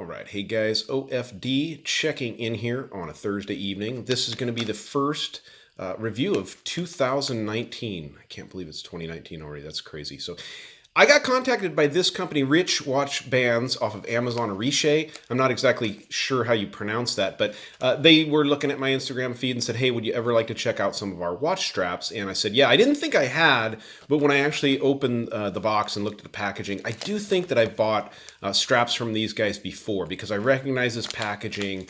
All right, hey guys, OFD checking in here on a Thursday evening. This is going to be the first review of 2019. I can't believe it's 2019 already. That's crazy. So I got contacted by this company, Ritche watch bands, off of Amazon or Ritche. I'm not exactly sure how you pronounce that, but they were looking at my Instagram feed and said, hey, would you ever like to check out some of our watch straps? And I said, yeah, I didn't think I had, but when I actually opened the box and looked at the packaging, I do think that I bought straps from these guys before because I recognize this packaging.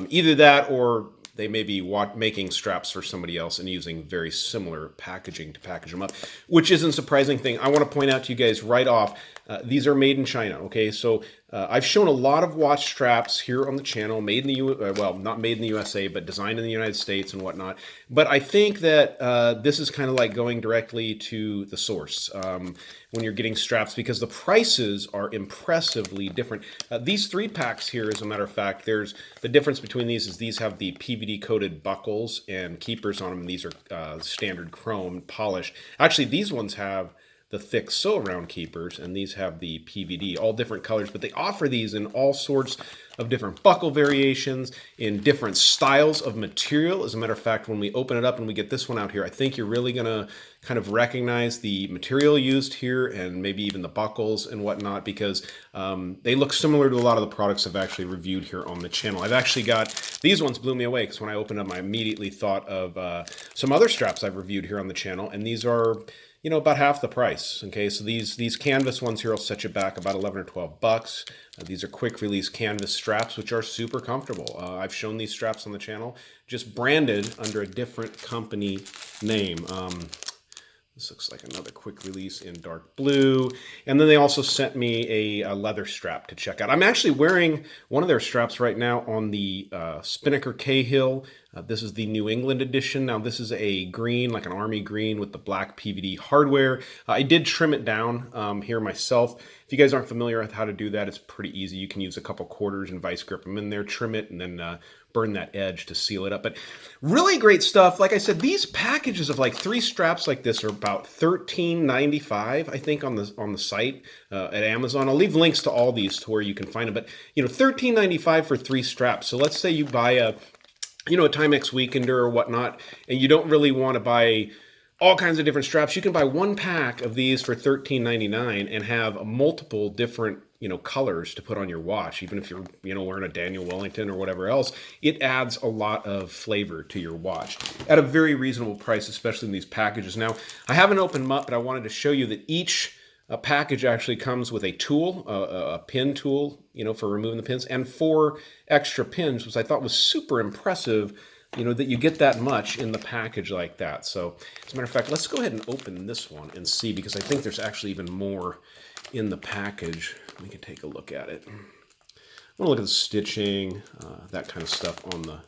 Either that or they may be making straps for somebody else and using very similar packaging to package them up, which isn't a surprising thing. I want to point out to you guys right off, these are made in China, okay? So I've shown a lot of watch straps here on the channel, made in the well, not made in the USA, but designed in the United States and whatnot. But I think that this is kind of like going directly to the source when you're getting straps because the prices are impressively different. These 3-packs here, as a matter of fact, there's the difference between these is these have the PVD coated buckles and keepers on them. These are standard chrome polished. Actually, these ones have the thick sew around keepers, and these have the PVD, all different colors, but they offer these in all sorts of different buckle variations, in different styles of material. As a matter of fact, when we open it up and we get this one out here, I think you're really gonna kind of recognize the material used here and maybe even the buckles and whatnot because they look similar to a lot of the products I've actually reviewed here on the channel. I've actually got, these ones blew me away because when I opened them, I immediately thought of some other straps I've reviewed here on the channel, and these are, you know, about half the price. Okay, so these canvas ones here will set you back about 11 or 12 bucks. These are quick release canvas straps, which are super comfortable. I've shown these straps on the channel, just branded under a different company name. This looks like another quick release in dark blue. And then they also sent me a leather strap to check out. I'm actually wearing one of their straps right now on the Spinnaker Cahill. This is the New England edition. Now this is a green, like an army green with the black PVD hardware. I did trim it down here myself. If you guys aren't familiar with how to do that, it's pretty easy. You can use a couple quarters and vice grip them in there, trim it, and then burn that edge to seal it up. But really great stuff. Like I said, these packages of like 3 straps like this are about $13.95, I think, on the site at Amazon. I'll leave links to all these to where you can find them. But you know, $13.95 for 3 straps. So let's say you buy a Timex Weekender or whatnot, and you don't really want to buy all kinds of different straps. You can buy 1 pack of these for $13.99 and have multiple different colors to put on your watch. Even if you're wearing a Daniel Wellington or whatever else, it adds a lot of flavor to your watch at a very reasonable price, especially in these packages. Now, I haven't opened them up, but I wanted to show you that each package actually comes with a tool, a pin tool, for removing the pins, and 4 extra pins, which I thought was super impressive, that you get that much in the package like that. So, as a matter of fact, let's go ahead and open this one and see, because I think there's actually even more in the package. We can take a look at it. I want to look at the stitching, that kind of stuff on the...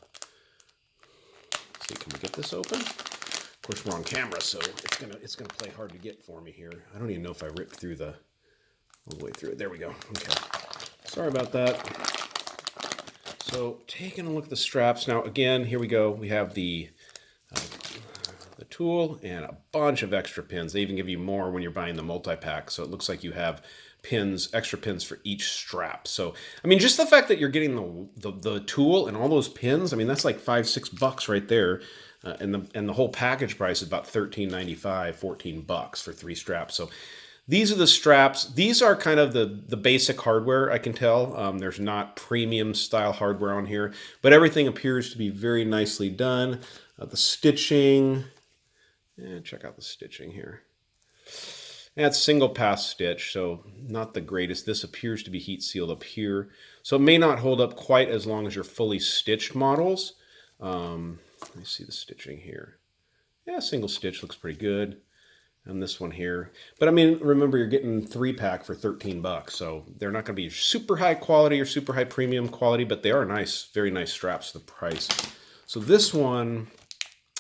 Let's see, can we get this open? Of course, we're on camera, so it's gonna play hard to get for me here. I don't even know if I ripped through all the way through it. There we go. Okay. Sorry about that. So, taking a look at the straps. Now, again, here we go. We have the tool and a bunch of extra pins. They even give you more when you're buying the multi-pack. So it looks like you have extra pins for each strap. So, I mean, just the fact that you're getting the tool and all those pins, I mean, that's like $5-6 right there. And the whole package price is about $13.95, $14 for 3 straps. So these are the straps. These are kind of the basic hardware, I can tell. There's not premium style hardware on here, but everything appears to be very nicely done. The stitching, check out the stitching here. And it's single pass stitch, so not the greatest. This appears to be heat sealed up here, so it may not hold up quite as long as your fully stitched models. Let me see the stitching here. Yeah, single stitch looks pretty good. And this one here. But I mean, remember, you're getting 3-pack for $13, so they're not going to be super high quality or super high premium quality, but they are nice, very nice straps for the price. So this one,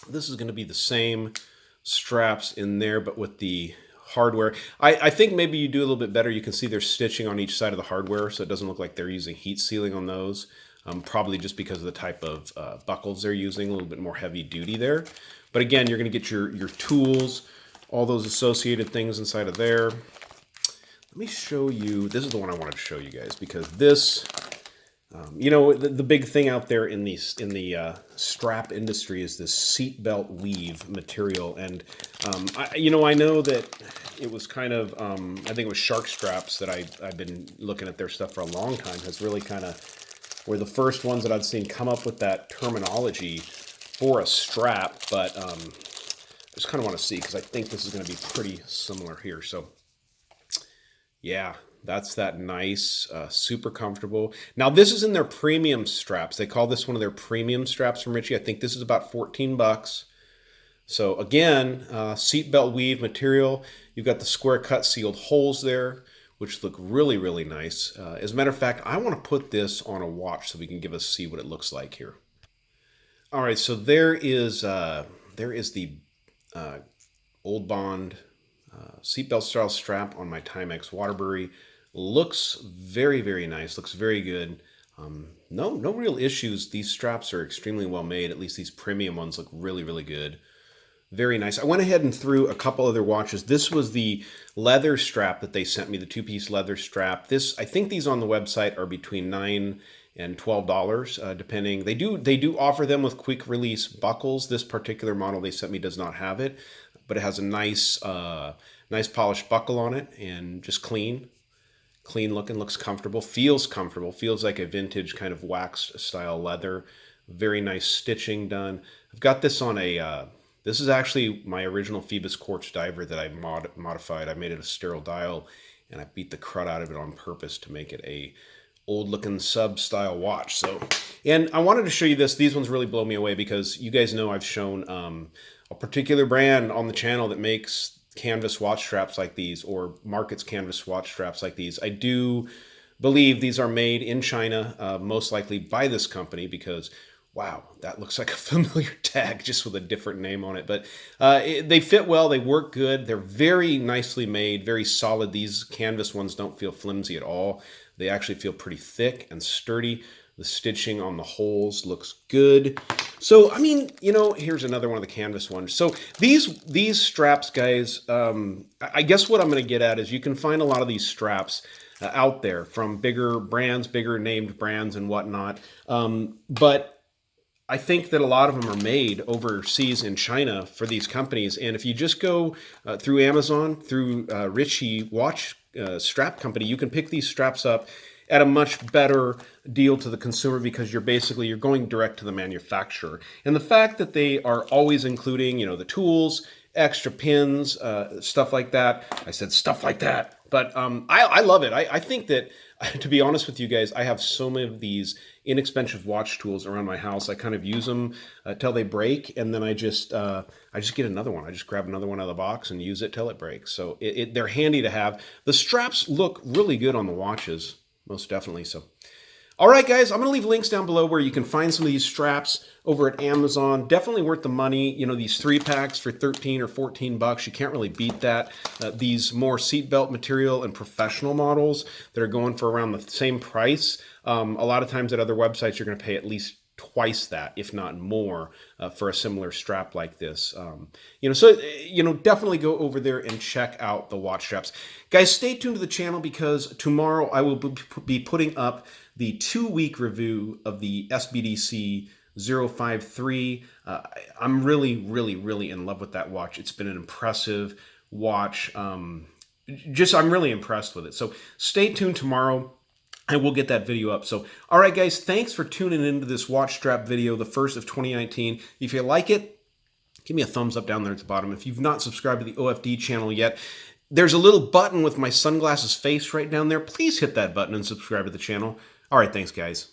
this is going to be the same straps in there, but with the hardware. I think maybe you do a little bit better. You can see there's stitching on each side of the hardware, so it doesn't look like they're using heat sealing on those. Probably just because of the type of buckles they're using, a little bit more heavy duty there. But again, you're going to get your tools, all those associated things inside of there. Let me show you, this is the one I wanted to show you guys, because this You know, the big thing out there in the strap industry is this seatbelt weave material, and I know that it was kind of I think it was Shark Straps that I've been looking at their stuff for a long time, has really kind of were the first ones that I've seen come up with that terminology for a strap, but I just kind of want to see because I think this is going to be pretty similar here. So yeah, that's that nice, super comfortable. Now this is in their premium straps. They call this one of their premium straps from Ritche. I think this is about 14 bucks. So again, seatbelt weave material. You've got the square cut sealed holes there, which look really, really nice. As a matter of fact, I want to put this on a watch so we can see what it looks like here. All right, so there is the Old Bond seatbelt style strap on my Timex Waterbury. Looks very, very nice. Looks very good. No real issues. These straps are extremely well made. At least these premium ones look really, really good. Very nice. I went ahead and threw a couple other watches. This was the leather strap that they sent me, the two-piece leather strap. I think these on the website are between $9 and $12, depending. They do offer them with quick release buckles. This particular model they sent me does not have it, but it has a nice polished buckle on it, and just clean looking, looks comfortable, feels like a vintage kind of wax style leather. Very nice stitching done. I've got this on a this is actually my original Phoebus Quartz diver that I modified. I made it a sterile dial, and I beat the crud out of it on purpose to make it a old looking sub style watch. So, and I wanted to show you this. These ones really blow me away because you guys know I've shown a particular brand on the channel that makes canvas watch straps like these, or markets canvas watch straps like these. I do believe these are made in China, most likely by this company, because wow, that looks like a familiar tag just with a different name on it. But they fit well, they work good, they're very nicely made, very solid. These canvas ones don't feel flimsy at all. They actually feel pretty thick and sturdy. The stitching on the holes looks good. So, I mean, here's another one of the canvas ones. So these straps, guys, I guess what I'm going to get at is you can find a lot of these straps out there from bigger brands, bigger named brands and whatnot. But I think that a lot of them are made overseas in China for these companies. And if you just go through Amazon, through Ritche Watch Strap Company, you can pick these straps up at a much better deal to the consumer because you're going direct to the manufacturer. And the fact that they are always including, the tools, extra pins, stuff like that. I said stuff like that, but I love it. I think that, to be honest with you guys, I have so many of these inexpensive watch tools around my house. I kind of use them till they break, and then I just get another one. I just grab another one out of the box and use it till it breaks. So they're handy to have. The straps look really good on the watches, most definitely. So, all right, guys, I'm going to leave links down below where you can find some of these straps over at Amazon. Definitely worth the money. These 3-packs for 13 or 14 bucks. You can't really beat that. These more seatbelt material and professional models that are going for around the same price. A lot of times at other websites, you're going to pay at least twice that, if not more, for a similar strap like this. Definitely go over there and check out the watch straps. Guys, stay tuned to the channel because tomorrow I will be putting up the 2-week review of the SBDC 053. I'm really, really, really in love with that watch. It's been an impressive watch. I'm really impressed with it. So stay tuned tomorrow. I will get that video up. So, all right, guys, thanks for tuning into this watch strap video, the first of 2019. If you like it, give me a thumbs up down there at the bottom. If you've not subscribed to the OFD channel yet, there's a little button with my sunglasses face right down there. Please hit that button and subscribe to the channel. All right, thanks, guys.